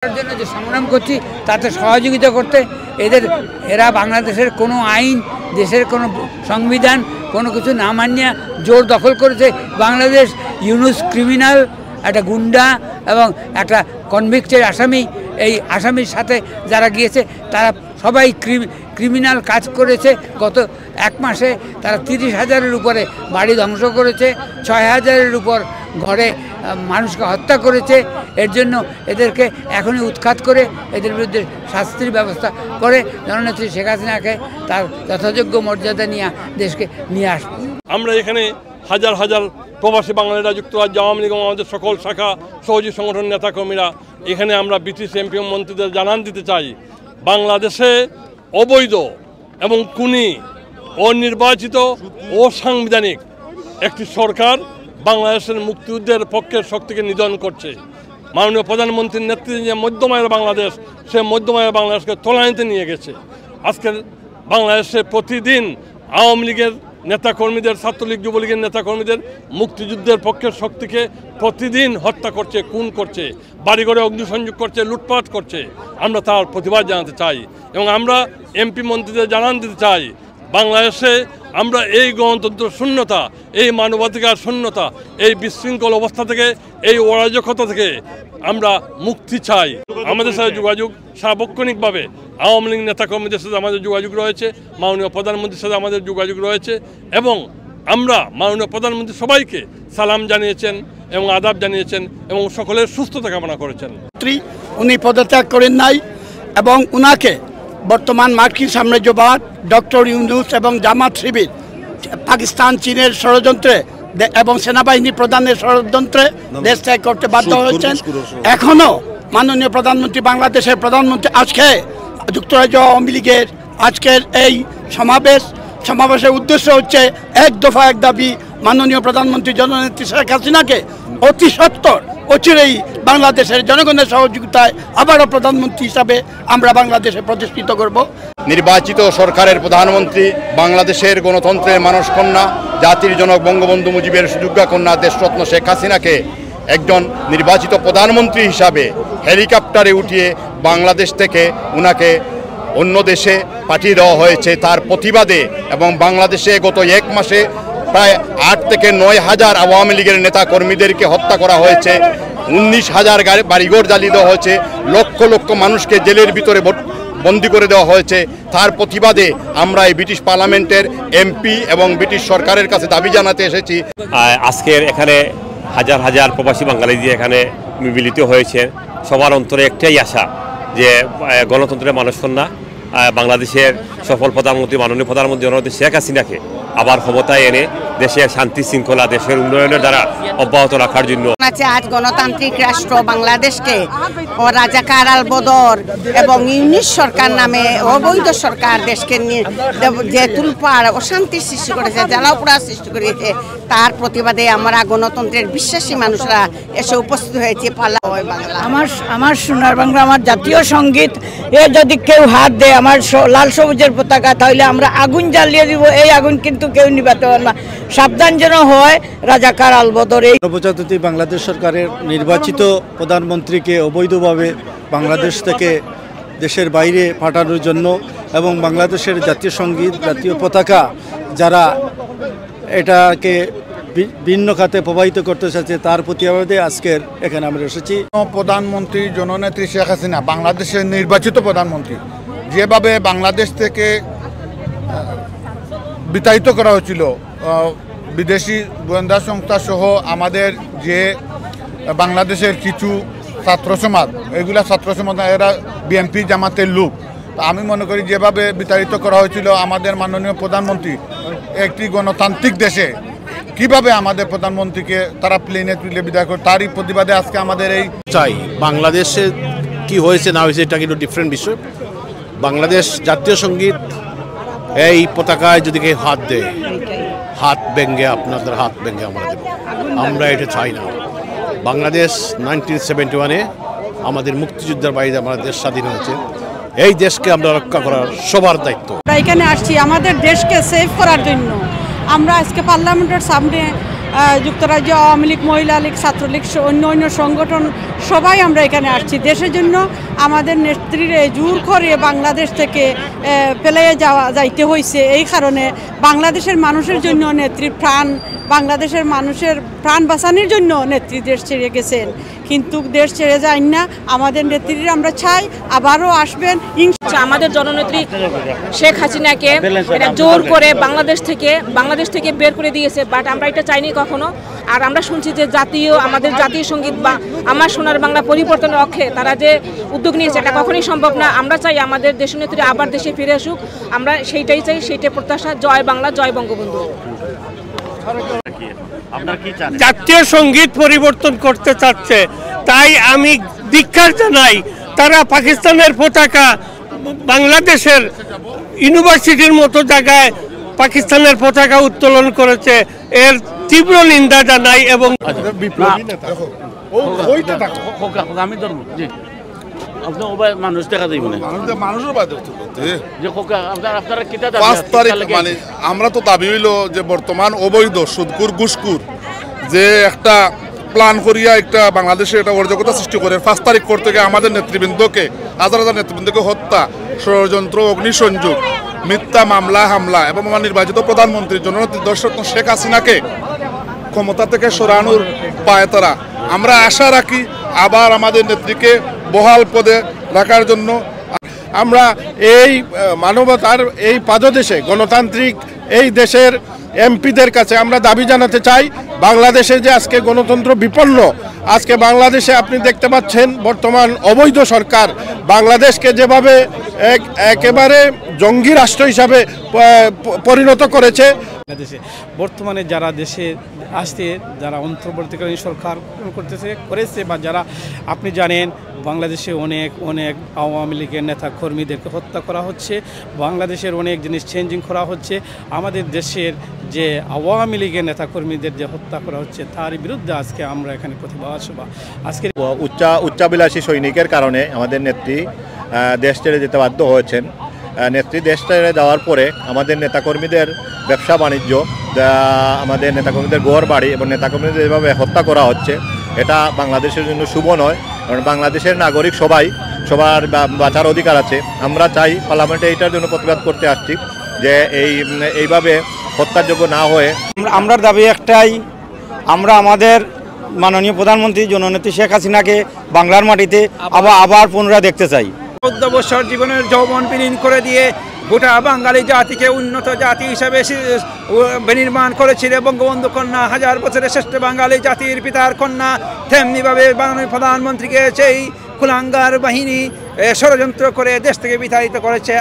জন্য যে সংগ্রাম করছি তাতে সহযোগিতা করতে এরা বাংলাদেশের কোনো আইন, দেশের কোনো সংবিধান, কোনো কিছু না মানিয়ে জোর দখল করেছে। বাংলাদেশ ইউনুস ক্রিমিনাল, একটা গুন্ডা এবং একটা কনভিক্টেড আসামি। এই আসামির সাথে যারা গিয়েছে তারা সবাই ক্রিমিনাল কাজ করেছে। গত এক মাসে তারা 30,000-এর উপরে বাড়ি ধ্বংস করেছে, 6,000-এর উপর ঘরে মানুষকে হত্যা করেছে। এর জন্য এদেরকে এখনই উৎখাত করে এদের বিরুদ্ধে শাস্তির ব্যবস্থা করে জননেত্রী শেখ হাসিনাকে তার যথাযোগ্য মর্যাদা নিয়ে দেশকে নিয়ে আসবে। আমরা এখানে হাজার হাজার প্রবাসী বাঙালিরা, যুক্তরাজ্য আওয়ামী লীগ এবং আমাদের সকল শাখা সহযোগী সংগঠন নেতাকর্মীরা এখানে আমরা ব্রিটিশ এমপি মন্ত্রীদের জানান দিতে চাই, বাংলাদেশে অবৈধ এবং খুনি, অনির্বাচিত, অসাংবিধানিক একটি সরকার বাংলাদেশের মুক্তিযুদ্ধের পক্ষের শক্তিকে নিধন করছে। মাননীয় প্রধানমন্ত্রীর নেতৃত্বে যে মধ্যমায়ের বাংলাদেশ, সে মধ্যমায়ের বাংলাদেশকে তলানিতে নিয়ে গেছে। আজকের বাংলাদেশে প্রতিদিন আওয়ামী লীগের নেতাকর্মীদের, ছাত্রলীগ, যুবলীগের নেতাকর্মীদের মুক্তিযুদ্ধের পক্ষের শক্তিকে প্রতিদিন হত্যা করছে, খুন করছে, বাড়িঘরে অগ্নিসংযোগ করছে, লুটপাট করছে। আমরা তার প্রতিবাদ জানাতে চাই এবং আমরা এমপি মন্ত্রীদের জানান দিতে চাই, বাংলাদেশে আমরা এই গণতন্ত্র শূন্যতা, এই মানবাধিকার শূন্যতা, এই বিশৃঙ্খল অবস্থা থেকে, এই অরাজকতা থেকে আমরা মুক্তি চাই। আমাদের সাথে যোগাযোগ সার্বক্ষণিকভাবে আওয়ামী লীগ নেতাকর্মীদের সাথে আমাদের যোগাযোগ রয়েছে, মাননীয় প্রধানমন্ত্রীর সাথে আমাদের যোগাযোগ রয়েছে এবং আমরা মাননীয় প্রধানমন্ত্রী সবাইকে সালাম জানিয়েছেন এবং আদাব জানিয়েছেন এবং সকলের সুস্থতা কামনা করেছেন। উনি পদত্যাগ করেন নাই এবং উনাকে বর্তমান মার্কিন সাম্রাজ্যবাদ, ডক্টর ইউনুস এবং জামাত শিবির, পাকিস্তান, চীনের ষড়যন্ত্রে এবং সেনাবাহিনী প্রধানের ষড়যন্ত্রে দেশ ত্যাগ করতে বাধ্য হয়েছেন। এখনও মাননীয় প্রধানমন্ত্রী, বাংলাদেশের প্রধানমন্ত্রী আজকে যুক্তরাজ্য আওয়ামী লীগের আজকের এই সমাবেশের উদ্দেশ্য হচ্ছে এক দফা এক দাবি, মাননীয় প্রধানমন্ত্রী জননেত্রী শেখ হাসিনাকে অতি সত্বর অচিরেই বাংলাদেশের জনগণের সহযোগিতায় আবারও প্রধানমন্ত্রী হিসাবে আমরা বাংলাদেশে প্রতিষ্ঠিত করব। নির্বাচিত সরকারের প্রধানমন্ত্রী, বাংলাদেশের গণতন্ত্রের মানসকন্যা, জাতির জনক বঙ্গবন্ধু মুজিবের সুযোগ্যা কন্যা দেশরত্ন শেখ হাসিনাকে একজন নির্বাচিত প্রধানমন্ত্রী হিসাবে হেলিকপ্টারে উঠিয়ে বাংলাদেশ থেকে উনাকে অন্য দেশে পাঠিয়ে দেওয়া হয়েছে তার প্রতিবাদে। এবং বাংলাদেশে গত এক মাসে প্রায় 8 থেকে 9,000 আওয়ামী লীগের নেতা কর্মীদেরকে হত্যা করা হয়েছে, 19,000 বাড়িঘর জ্বালিয়ে দেওয়া হয়েছে, লক্ষ লক্ষ মানুষকে জেলের ভিতরে বন্দি করে দেওয়া হয়েছে। তার প্রতিবাদে আমরা এই ব্রিটিশ পার্লামেন্টের এমপি এবং ব্রিটিশ সরকারের কাছে দাবি জানাতে এসেছি। আজকের এখানে হাজার হাজার প্রবাসী বাঙালি দিয়ে এখানে মিলিত হয়েছে। সবার অন্তরে একটাই আশা যে গণতন্ত্রের মানসকন্যা বাংলাদেশের সফল প্রধানমন্ত্রী, মাননীয় প্রধানমন্ত্রী জননেত্রী শেখ হাসিনাকে আবার ক্ষমতায় এনে দেশের শান্তি শৃঙ্খলা, দেশের উন্নয়নের দ্বারা অব্যাহত রাখার জন্য আজ গণতান্ত্রিক রাষ্ট্র বাংলাদেশকে রাজাকার আল বদর এবং ইউনিশ সরকার নামে অবৈধ সরকার দেশকে যে তুলপাড় অশান্তির সৃষ্টি করেছে, জ্বালাপোড়া সৃষ্টি করেছে, তার প্রতিবাদে আমরা গণতন্ত্রের বিশ্বাসী মানুষরা এসে উপস্থিত হয়েছে। পাল্লা হয় বাংলা, আমার সোনার বাংলা, আমার জাতীয় সঙ্গীত। এ যদি কেউ হাত দেয় আমার লাল সবুজের পতাকা, তাহলে আমরা আগুন জ্বালিয়ে দিব। এই আগুন কিন্তু কেউ নিভাতে পারবে না। সাবধান যেন হয় রাজাকার আল বদর। এই নবজাতন্ত্রী বাংলাদেশ সরকারের নির্বাচিত প্রধানমন্ত্রীকে অবৈধভাবে বাংলাদেশ থেকে দেশের বাইরে পাঠানোর জন্য এবং বাংলাদেশের জাতীয় সঙ্গীত, জাতীয় পতাকা যারা এটাকে ভিন্ন খাতে প্রবাহিত করতে চাচ্ছে, তার প্রতিবাদে আজকের এখানে আমরা এসেছি। প্রধানমন্ত্রী জননেত্রী শেখ হাসিনা, বাংলাদেশের নির্বাচিত প্রধানমন্ত্রী, যেভাবে বাংলাদেশ থেকে বিতাড়িত করা হয়েছিল বিদেশি গোয়েন্দা সংস্থা সহ আমাদের যে বাংলাদেশের কিছু ছাত্র সমাজ, এগুলা ছাত্র সমাজ এরা বিএনপি জামাতের লোক। আমি মনে করি যেভাবে বিতাড়িত করা হয়েছিল আমাদের মাননীয় প্রধানমন্ত্রী একটি গণতান্ত্রিক দেশে, কিভাবে আমাদের প্রধানমন্ত্রীকে তারা প্লেনে তুলে বিদায় করে, তারই প্রতিবাদে আজকে আমাদের এই চাই। বাংলাদেশে কি হয়েছে না হয়েছে এটা কিন্তু ডিফারেন্ট বিষয়। বাংলাদেশ জাতীয় সঙ্গীত এই পতাকায় যদি কেউ হাত দেয়, হাত ভেঙে, আপনাদের হাত ভেঙে আমরা দেব। আমরা এটা চাই না। বাংলাদেশ 1971-এ আমাদের মুক্তিযুদ্ধের বাইরে আমাদের দেশ স্বাধীন হয়েছে। এই দেশকে আমরা রক্ষা করার সবার দায়িত্ব। আমরা এখানে আসছি আমাদের দেশকে সেভ করার জন্য। আমরা আজকে পার্লামেন্টের সামনে যুক্তরাজ্য আওয়ামী লীগ, মহিলা লীগ, ছাত্রলীগ, অন্য সংগঠন সবাই আমরা এখানে আসছি দেশের জন্য। আমাদের নেত্রীর জোর করে বাংলাদেশ থেকে ফেলে যাইতে হয়েছে, এই কারণে বাংলাদেশের মানুষের জন্য নেত্রীর বাংলাদেশের মানুষের প্রাণ বাঁচানোর জন্য নেত্রী দেশ ছেড়ে গেছেন, কিন্তু দেশ ছেড়ে যায় না। আমাদের নেত্রীর আমরা চাই আবারও আসবেন। আমাদের জননেত্রী শেখ হাসিনাকে এটা জোর করে বাংলাদেশ থেকে বের করে দিয়েছে, বাট আমরা এটা চাইনি কখনো। আর আমরা শুনছি যে আমাদের জাতীয় সঙ্গীত বা আমার সোনার বাংলা পরিবর্তনের লক্ষ্যে তারা যে উদ্যোগ নিয়েছে, এটা কখনোই সম্ভব না। আমরা চাই আমাদের দেশনেত্রী আবার দেশে ফিরে আসুক, আমরা সেইটাই চাই, সেইটাই প্রত্যাশা। জয় বাংলা, জয় বঙ্গবন্ধু। জাতীয় সঙ্গীত পরিবর্তন করতে চাচ্ছে, তাই আমি ধিক্কার জানাই। তারা পাকিস্তানের পতাকা বাংলাদেশের ইউনিভার্সিটির মতো জায়গায় পাকিস্তানের পতাকা উত্তোলন করেছে, এর তীব্র নিন্দা জানাই। এবং মানুষ দেখা যায় মানে আমরা তো দাবি হইল যে বর্তমান অবৈধ সুদকুর ঘুষকুর যে একটা প্ল্যান করিয়া একটা বাংলাদেশে একটা অরাজকতা সৃষ্টি করে 5 তারিখ পর থেকে আমাদের নেতৃবৃন্দকে হাজার নেতৃবৃন্দকে হত্যা, ষড়যন্ত্র, অগ্নিসংযোগ, মিথ্যা মামলা হামলা এবং আমার নির্বাচিত প্রধানমন্ত্রী জননেত্রী দেশরত্ন শেখ হাসিনাকে ক্ষমতা থেকে সরানোর পায়তারা। আমরা আশা রাখি আবার আমাদের নেত্রীকে বহাল পদে রাখার জন্য আমরা এই মানবতার এই পাদদেশে গণতান্ত্রিক এই দেশের এমপিদের কাছে আমরা দাবি জানাতে চাই, বাংলাদেশে যে আজকে গণতন্ত্র বিপন্ন, আজকে বাংলাদেশে আপনি দেখতে পাচ্ছেন বর্তমান অবৈধ সরকার বাংলাদেশকে যেভাবে একেবারে জঙ্গি রাষ্ট্র হিসাবে পরিণত করেছে। বাংলাদেশে বর্তমানে যারা দেশে আসতে যারা অন্তর্বর্তীকালীন সরকার করেছে বা যারা আপনি জানেন বাংলাদেশে অনেক আওয়ামী লীগের নেতা কর্মীদেরকে হত্যা করা হচ্ছে, বাংলাদেশের অনেক জিনিস চেঞ্জিং করা হচ্ছে। আমাদের দেশের যে আওয়ামী লীগের নেতা কর্মীদের যে হত্যা করা হচ্ছে তার বিরুদ্ধে আজকে আমরা এখানে প্রতিবাদ সভা। আজকে উচ্চাভিলাষী সৈনিকের কারণে আমাদের নেত্রী দেশ ছেড়ে যেতে বাধ্য হয়েছেন। নেত্রী দেশ ছেড়ে যাওয়ার পরে আমাদের নেতাকর্মীদের ব্যবসা বাণিজ্য, আমাদের নেতাকর্মীদের ঘর বাড়ি এবং নেতাকর্মীদের যেভাবে হত্যা করা হচ্ছে, এটা বাংলাদেশের জন্য শুভ নয়। কারণ বাংলাদেশের নাগরিক সবার বাঁচার অধিকার আছে। আমরা চাই পার্লামেন্টে এইটার জন্য প্রতিবাদ করতে আসছি যে এইভাবে হত্যাযোগ্য না হয়ে আমরা দাবি একটাই, আমরা আমাদের মাননীয় প্রধানমন্ত্রী জননেত্রী শেখ হাসিনাকে বাংলার মাটিতে আবার পুনরায় দেখতে চাই। 14 বছর জীবনের যৌবন বিলীন করে দিয়ে গোটা বাঙালি জাতিকে উন্নত জাতি হিসাবে বিনির্মাণ করেছিল বঙ্গবন্ধু কন্যা, 1000 বছরের শ্রেষ্ঠ বাঙালি জাতির পিতার কন্যা। তেমনিভাবে মাননীয় প্রধানমন্ত্রীকে সেই কুলাঙ্গার বাহিনী ষড়যন্ত্র করে দেশ থেকে বিতাড়িত করেছে।